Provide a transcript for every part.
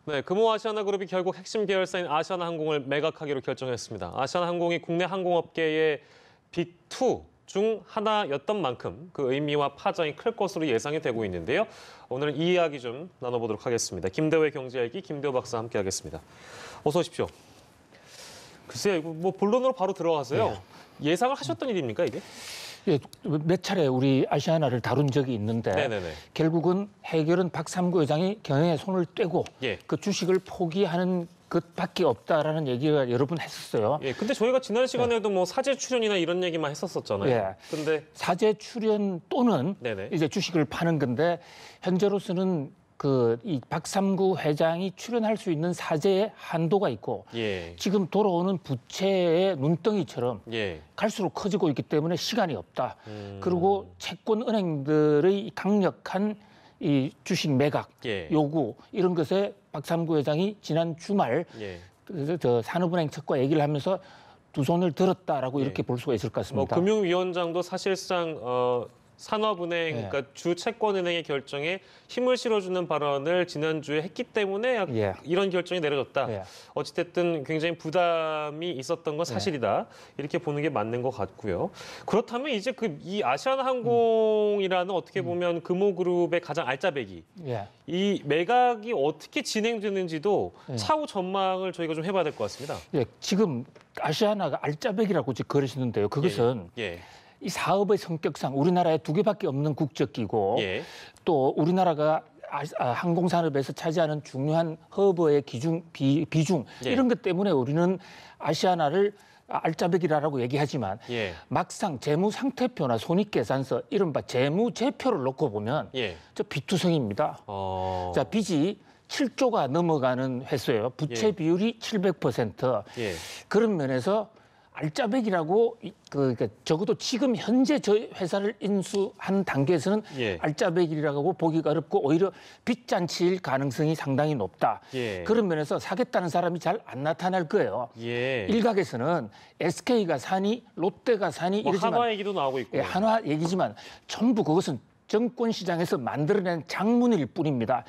네, 금호아시아나그룹이 결국 핵심 계열사인 아시아나항공을 매각하기로 결정했습니다. 아시아나항공이 국내 항공업계의 빅2 중 하나였던 만큼 그 의미와 파장이 클 것으로 예상이 되고 있는데요. 오늘은 이 이야기 좀 나눠보도록 하겠습니다. 김대호의 경제일기 김대호 박사와 함께하겠습니다. 어서 오십시오. 글쎄, 뭐 본론으로 바로 들어가세요. 네. 예상을 하셨던 일입니까, 이게? 예, 몇 차례 우리 아시아나를 다룬 적이 있는데 네네네. 결국은 해결은 박삼구 회장이 경영에 손을 떼고 예. 그 주식을 포기하는 것밖에 없다라는 얘기가 여러 번 했었어요. 예, 근데 저희가 지난 시간에도 뭐 사제 출연이나 이런 얘기만 했었잖아요. 예. 근데 사제 출연 또는 네네. 이제 주식을 파는 건데 현재로서는 이 박삼구 회장이 출연할 수 있는 사재의 한도가 있고 예. 지금 돌아오는 부채의 눈덩이처럼 예. 갈수록 커지고 있기 때문에 시간이 없다. 그리고 채권 은행들의 강력한 이 주식 매각 예. 요구 이런 것에 박삼구 회장이 지난 주말 예. 저 산업은행 측과 얘기를 하면서 두 손을 들었다라고 예. 이렇게 볼 수가 있을 것 같습니다. 금융위원장도 사실상 산업은행, 그러니까 주 채권은행의 결정에 힘을 실어주는 발언을 지난주에 했기 때문에 이런 결정이 내려졌다. 어찌됐든 굉장히 부담이 있었던 건 사실이다. 이렇게 보는 게 맞는 것 같고요. 그렇다면 이제 이 아시아나항공이라는 어떻게 보면 금호그룹의 가장 알짜배기, 이 매각이 어떻게 진행되는지도 차후 전망을 저희가 좀 해봐야 될 것 같습니다. 지금 아시아나가 알짜배기라고 거르시는데요. 그것은 이 사업의 성격상 우리나라에 두 개밖에 없는 국적기고 또 우리나라가 항공산업에서 차지하는 중요한 허브의 비중 이런 것 때문에 우리는 아시아나를 알짜배기라고 얘기하지만 막상 재무상태표나 손익계산서 이른바 재무제표를 놓고 보면 저 비투성입니다. 자, 빚이 7조가 넘어가는 회사예요. 부채 비율이 700%. 그런 면에서 알짜배기라고 그러니까 적어도 지금 현재 저희 회사를 인수한 단계에서는 알짜배기라고 보기가 어렵고 오히려 빚잔치일 가능성이 상당히 높다. 그런 면에서 사겠다는 사람이 잘 안 나타날 거예요. 일각에서는 SK가 사니 롯데가 사니 이러지만 한화 얘기도 나오고 있고 한화 얘기지만 전부 그것은 정권 시장에서 만들어낸 장문일 뿐입니다.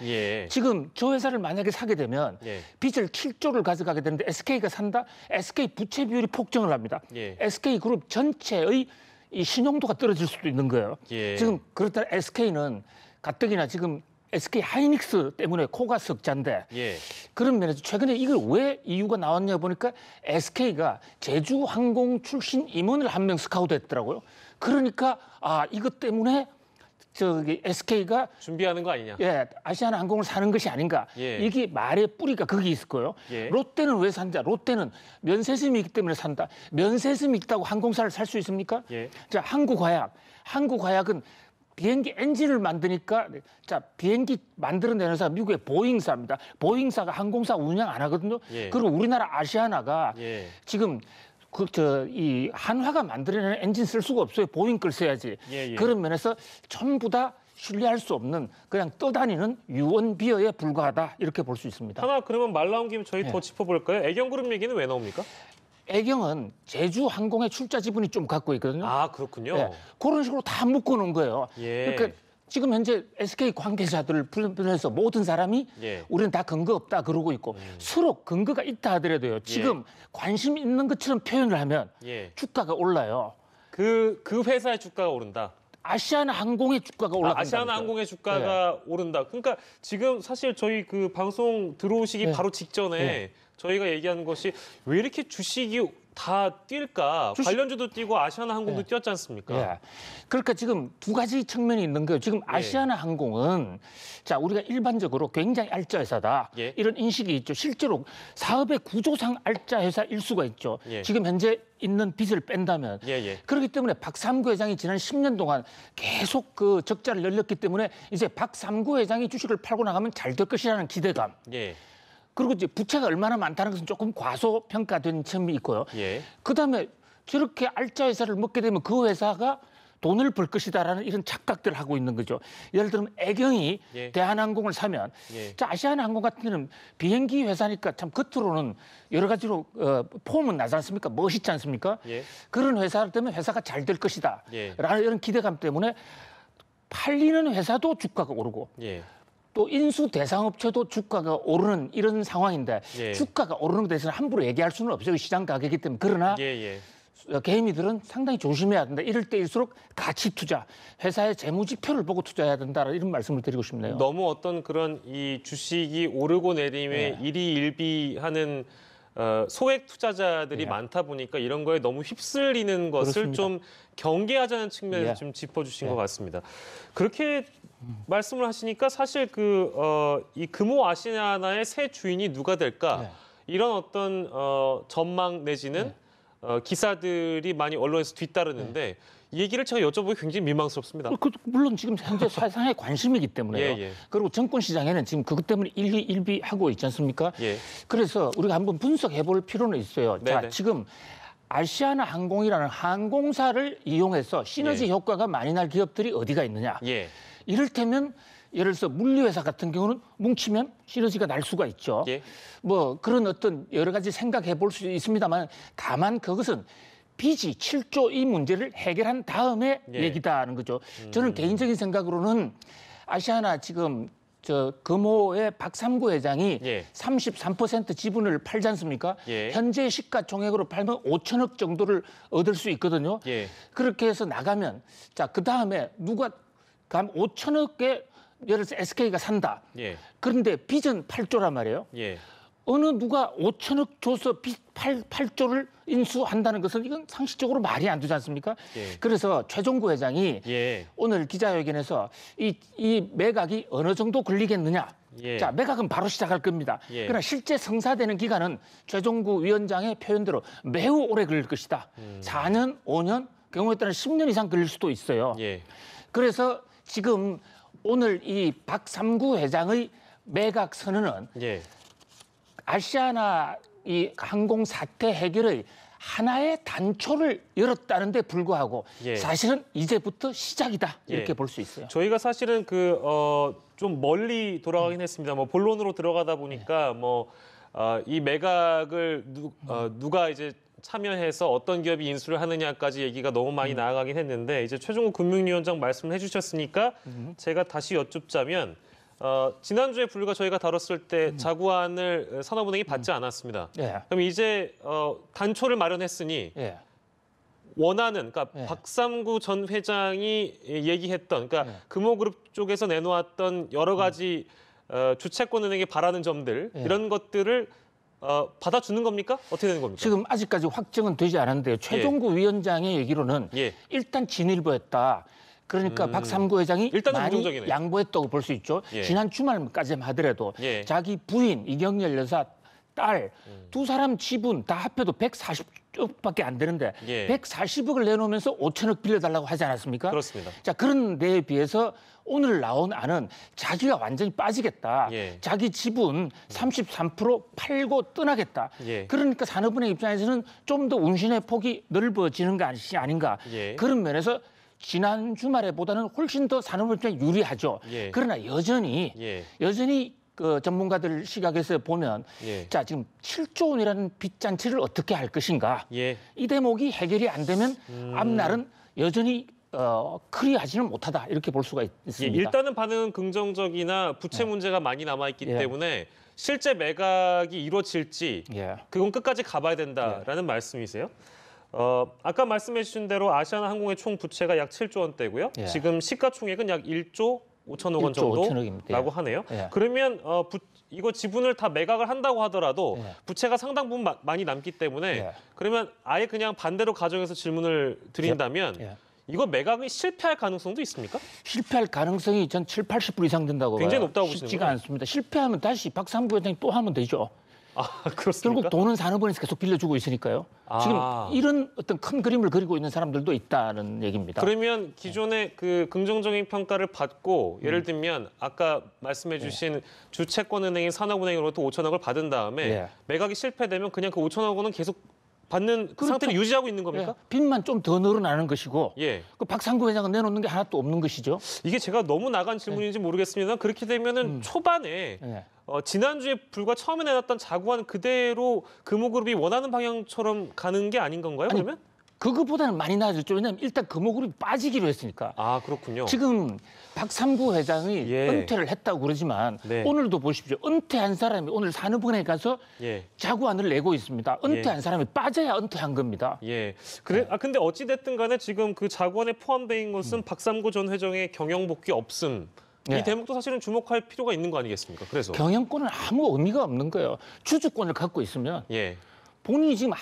지금 저 회사를 만약에 사게 되면 빚을 7조를 가져가게 되는데 SK가 산다? SK 부채 비율이 폭증을 합니다. SK그룹 전체의 이 신용도가 떨어질 수도 있는 거예요. 지금 그렇다 SK는 가뜩이나 지금 SK 하이닉스 때문에 코가 석잔데 그런 면에서 최근에 이걸 왜 이유가 나왔냐 보니까 SK가 제주항공 출신 임원을 한 명 스카우트했더라고요. 그러니까 이것 때문에 SK가 준비하는 거 아니냐? 아시아나항공을 사는 것이 아닌가? 이게 말의 뿌리가 거기 있을 거예요. 롯데는 왜 산다? 롯데는 면세점이 있기 때문에 산다. 면세점이 있다고 항공사를 살 수 있습니까? 자, 한국화약은 비행기 엔진을 만드니까 비행기 만들어내는 회사 미국의 보잉사입니다. 보잉사가 항공사 운영 안 하거든요. 그리고 우리나라 아시아나가 지금 이 한화가 만들어내는 엔진 쓸 수가 없어요. 보잉 걸 써야지. 그런 면에서 전부 다 신뢰할 수 없는 그냥 떠다니는 유언비어에 불과하다 이렇게 볼 수 있습니다. 하나 그러면 말 나온 김에 저희 더 짚어볼까요? 애경그룹 얘기는 왜 나옵니까? 애경은 제주항공의 출자 지분이 좀 갖고 있거든요. 그렇군요. 그런 식으로 다 묶어놓은 거예요. 그러니까 지금 현재 SK 관계자들을 불러서 모든 사람이 우리는 다 근거 없다 그러고 있고 서로 근거가 있다 하더라도요. 지금 관심 있는 것처럼 표현을 하면 주가가 올라요. 그 회사의 주가가 오른다. 아시아나항공의 주가가 올라간다. 아시아나항공의 주가가 오른다. 그러니까 지금 사실 저희 그 방송 들어오시기 바로 직전에 저희가 얘기하는 것이 왜 이렇게 주식이 다 뛸까? 관련주도 뛰고 아시아나항공도 뛰었지 않습니까? 그러니까 지금 두 가지 측면이 있는 거예요. 지금 아시아나항공은 자 우리가 일반적으로 굉장히 알짜 회사다. 이런 인식이 있죠. 실제로 사업의 구조상 알짜 회사일 수가 있죠. 지금 현재 있는 빚을 뺀다면. 그렇기 때문에 박삼구 회장이 지난 10년 동안 계속 그 적자를 열렸기 때문에 이제 박삼구 회장이 주식을 팔고 나가면 잘 될 것이라는 기대감. 그리고 이제 부채가 얼마나 많다는 것은 조금 과소평가된 점이 있고요. 그다음에 저렇게 알짜 회사를 먹게 되면 그 회사가 돈을 벌 것이다라는 이런 착각들을 하고 있는 거죠. 예를 들면 애경이 대한항공을 사면 자, 아시아나항공 같은 경우는 비행기 회사니까 참 겉으로는 여러 가지로 폼은 나지 않습니까? 멋있지 않습니까? 그런 회사 때문에 회사가 잘 될 것이다 라는 이런 기대감 때문에 팔리는 회사도 주가가 오르고 또 인수 대상업체도 주가가 오르는 이런 상황인데 예. 주가가 오르는 것에 대해서는 함부로 얘기할 수는 없어요. 시장 가격이기 때문에. 그러나 개미들은 상당히 조심해야 된다. 이럴 때일수록 가치 투자, 회사의 재무지표를 보고 투자해야 된다. 이런 말씀을 드리고 싶네요. 너무 어떤 그런 이 주식이 오르고 내림에 일희일비하는 소액 투자자들이 많다 보니까 이런 거에 너무 휩쓸리는 것을 그렇습니다. 좀 경계하자는 측면에서 좀 짚어주신 것 같습니다. 그렇게 말씀을 하시니까 사실 이 금호 아시아나의 새 주인이 누가 될까 이런 어떤 전망 내지는 기사들이 많이 언론에서 뒤따르는데 이 얘기를 제가 여쭤보기 굉장히 민망스럽습니다. 물론 지금 현재 사상의 관심이기 때문에요. 그리고 정권 시장에는 지금 그것 때문에 일희일비하고 있지 않습니까? 그래서 우리가 한번 분석해 볼 필요는 있어요. 자, 지금 아시아나 항공이라는 항공사를 이용해서 시너지 효과가 많이 날 기업들이 어디가 있느냐. 이를테면 예를 들어서 물류회사 같은 경우는 뭉치면 시너지가 날 수가 있죠. 뭐 그런 어떤 여러 가지 생각해 볼 수 있습니다만 다만 그것은 빚이 7조 이 문제를 해결한 다음에 얘기다는 거죠. 저는 개인적인 생각으로는 아시아나 지금 금호의 박삼구 회장이 33% 지분을 팔지 않습니까? 현재 시가총액으로 팔면 5천억 정도를 얻을 수 있거든요. 그렇게 해서 나가면 자, 그다음에 누가 5천억에 예를 들어서 SK가 산다. 그런데 빚은 8조란 말이에요. 어느 누가 5천억 줘서 빚 8조를 인수한다는 것은 이건 상식적으로 말이 안 되지 않습니까? 그래서 최종구 회장이 오늘 기자회견에서 이 매각이 어느 정도 걸리겠느냐. 자, 매각은 바로 시작할 겁니다. 그러나 실제 성사되는 기간은 최종구 위원장의 표현대로 매우 오래 걸릴 것이다. 4년, 5년, 경우에 따라 10년 이상 걸릴 수도 있어요. 그래서 지금 오늘 이 박삼구 회장의 매각 선언은 아시아나 이 항공 사태 해결의 하나의 단초를 열었다는 데 불구하고 사실은 이제부터 시작이다 이렇게 볼 수 있어요. 저희가 사실은 좀 멀리 돌아가긴 했습니다. 뭐 본론으로 들어가다 보니까 이 매각을 누가 이제 참여해서 어떤 기업이 인수를 하느냐까지 얘기가 너무 많이 나아가긴 했는데 이제 최종국 금융위원장 말씀을 해주셨으니까 제가 다시 여쭙자면 지난주에 불과 저희가 다뤘을 때 자구안을 산업은행이 받지 않았습니다. 그럼 이제 단초를 마련했으니 원하는 그러니까 박삼구 전 회장이 얘기했던 그러니까 금호그룹 쪽에서 내놓았던 여러 가지 주채권은행이 바라는 점들 이런 것들을 받아주는 겁니까? 어떻게 되는 겁니까? 지금 아직까지 확정은 되지 않았는데요. 최종구 위원장의 얘기로는 일단 진일보했다. 그러니까 박삼구 회장이 많이 양보했다고 볼 수 있죠. 지난 주말까지 하더라도 자기 부인 이경열 여사 딸 두 사람 지분 다 합해도 140억밖에 안 되는데 140억을 내놓으면서 5천억 빌려달라고 하지 않았습니까? 그렇습니다. 자, 그런 데에 비해서 오늘 나온 안은 자기가 완전히 빠지겠다. 자기 지분 33% 팔고 떠나겠다. 그러니까 산업은행 입장에서는 좀 더 운신의 폭이 넓어지는 것이 아닌가. 그런 면에서 지난 주말에보다는 훨씬 더 산업을 좀 유리하죠. 그러나 여전히 그 전문가들 시각에서 보면 자, 지금 7조 원이라는 빚잔치를 어떻게 할 것인가. 이 대목이 해결이 안 되면 앞날은 여전히 클리어하지는 못하다 이렇게 볼 수가 있습니다. 일단은 반응은 긍정적이나 부채 문제가 많이 남아있기 때문에 실제 매각이 이루어질지 그건 끝까지 가봐야 된다라는 말씀이세요? 아까 말씀해 주신 대로 아시아나 항공의 총 부채가 약 7조 원대고요. 지금 시가총액은 약 1조 5천억 원 정도라고 하네요. 그러면 이거 지분을 다 매각을 한다고 하더라도 부채가 상당 부분 많이 남기 때문에 그러면 아예 그냥 반대로 가정해서 질문을 드린다면 이거 매각이 실패할 가능성도 있습니까? 실패할 가능성이 전 7, 80% 이상 된다고 봐요. 굉장히 높다고 보시는군요. 쉽지가 않습니다. 실패하면 다시 박삼구 회장이 또 하면 되죠. 그렇습니까? 결국 돈은 산업은행에서 계속 빌려주고 있으니까요. 지금 이런 어떤 큰 그림을 그리고 있는 사람들도 있다는 얘기입니다. 그러면 기존의 그 긍정적인 평가를 받고 예를 들면 아까 말씀해 주신 주채권은행인 산업은행으로부터 5천억을 받은 다음에 매각이 실패되면 그냥 그 5천억 원은 계속 받는 그 상태를 유지하고 있는 겁니까? 빚만 좀 더 늘어나는 것이고 그 박상구 회장은 내놓는 게 하나도 없는 것이죠. 이게 제가 너무 나간 질문인지 모르겠습니다. 그렇게 되면은 초반에 지난주에 불과 처음에 내놨던 자구안 그대로 금호그룹이 원하는 방향처럼 가는 게 아닌 건가요? 그러면? 그것보다는 많이 나아졌죠. 왜냐하면 일단 금호그룹이 빠지기로 했으니까. 아, 그렇군요. 지금 박삼구 회장이 은퇴를 했다고 그러지만 오늘도 보십시오. 은퇴한 사람이 오늘 산업은행에 가서 자구안을 내고 있습니다. 은퇴한 사람이 빠져야 은퇴한 겁니다. 근데 어찌 됐든 간에 지금 그 자구안에 포함되어 있는 것은 박삼구 전 회장의 경영 복귀 없음. 이 대목도 사실은 주목할 필요가 있는 거 아니겠습니까? 그래서 경영권은 아무 의미가 없는 거예요. 주주권을 갖고 있으면 본인이 지금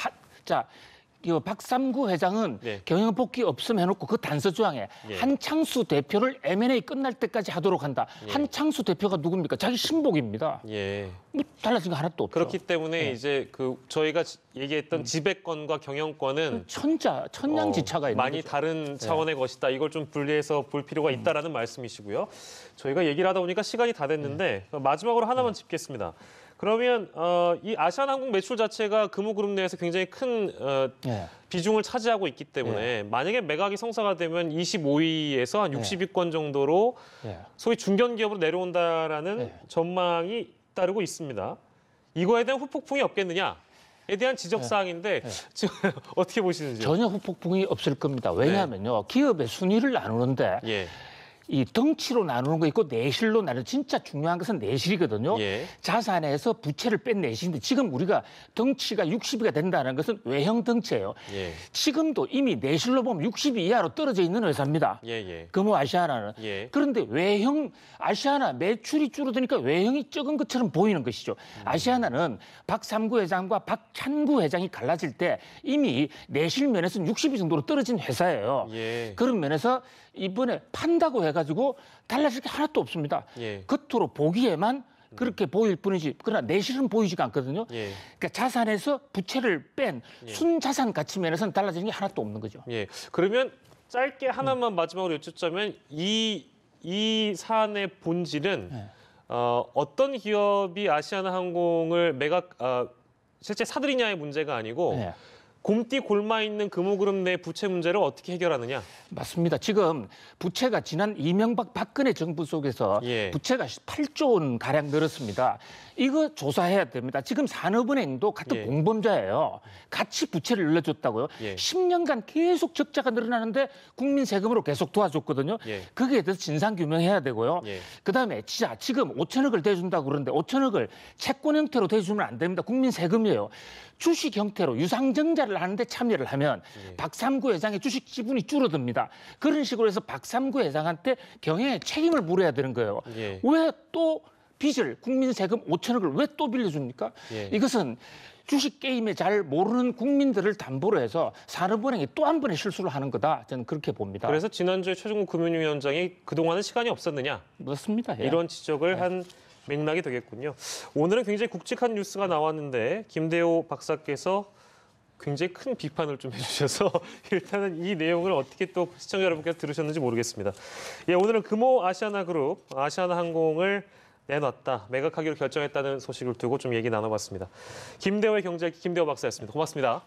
이 박삼구 회장은 경영 복귀 없음 해놓고 그 단서 조항에 한창수 대표를 M&A 끝날 때까지 하도록 한다. 한창수 대표가 누굽니까? 자기 신복입니다. 뭐 달라진 거 하나도 없죠. 그렇기 때문에 이제 그 저희가 얘기했던 지배권과 경영권은 천냥지차가 있는 많이 거죠. 다른 차원의 것이다. 이걸 좀 분리해서 볼 필요가 있다라는 말씀이시고요. 저희가 얘기를 하다 보니까 시간이 다 됐는데 마지막으로 하나만 짚겠습니다. 그러면 이 아시아나항공 매출 자체가 금호그룹 내에서 굉장히 큰 비중을 차지하고 있기 때문에 만약에 매각이 성사가 되면 25위에서 한 60위권 정도로 소위 중견기업으로 내려온다라는 전망이 따르고 있습니다. 이거에 대한 후폭풍이 없겠느냐에 대한 지적사항인데 지금 어떻게 보시는지요? 전혀 후폭풍이 없을 겁니다. 왜냐하면요. 기업의 순위를 나누는데 이 덩치로 나누는 거 있고 내실로 나누는 진짜 중요한 것은 내실이거든요. 자산에서 부채를 뺀 내실인데 지금 우리가 덩치가 60위가 된다는 것은 외형 덩치예요. 지금도 이미 내실로 보면 60위 이하로 떨어져 있는 회사입니다. 금호 아시아나는. 그런데 외형 아시아나 매출이 줄어드니까 외형이 적은 것처럼 보이는 것이죠. 아시아나는 박삼구 회장과 박찬구 회장이 갈라질 때 이미 내실 면에서는 60위 정도로 떨어진 회사예요. 그런 면에서 이번에 판다고 해가지고 달라질 게 하나도 없습니다. 겉으로 보기에만 그렇게 보일 뿐이지 그러나 내실은 보이지가 않거든요. 그러니까 자산에서 부채를 뺀 순자산 가치 면에서는 달라지는 게 하나도 없는 거죠. 그러면 짧게 하나만 마지막으로 여쭙자면 이 사안의 본질은 어떤 기업이 아시아나항공을 매각 실제 사들이냐의 문제가 아니고 곰띠 골마 있는 금호그룹 내 부채 문제를 어떻게 해결하느냐? 맞습니다. 지금 부채가 지난 이명박 박근혜 정부 속에서 부채가 8조 원 가량 늘었습니다. 이거 조사해야 됩니다. 지금 산업은행도 같은 공범자예요. 같이 부채를 늘려줬다고요. 10년간 계속 적자가 늘어나는데 국민 세금으로 계속 도와줬거든요. 거기에 대해서 진상규명해야 되고요. 그다음에 지금 5천억을 대준다고 그러는데 5천억을 채권 형태로 대주면 안 됩니다. 국민 세금이에요. 주식 형태로 유상증자를 하는데 참여를 하면 박삼구 회장의 주식 지분이 줄어듭니다. 그런 식으로 해서 박삼구 회장한테 경영에 책임을 물어야 되는 거예요. 왜 또 빚을 국민 세금 5천억을 왜 또 빌려줍니까? 이것은 주식 게임에 잘 모르는 국민들을 담보로 해서 산업은행이 또 한 번의 실수를 하는 거다. 저는 그렇게 봅니다. 그래서 지난주에 최종국 금융위원장이 그동안은 시간이 없었느냐? 맞습니다. 이런 지적을 한 맥락이 되겠군요. 오늘은 굉장히 굵직한 뉴스가 나왔는데 김대호 박사께서 굉장히 큰 비판을 좀 해주셔서 일단은 이 내용을 어떻게 또 시청자 여러분께서 들으셨는지 모르겠습니다. 오늘은 금호 아시아나그룹, 아시아나항공을 내놨다, 매각하기로 결정했다는 소식을 두고 좀 얘기 나눠봤습니다. 김대호의 경제학기 김대호 박사였습니다. 고맙습니다.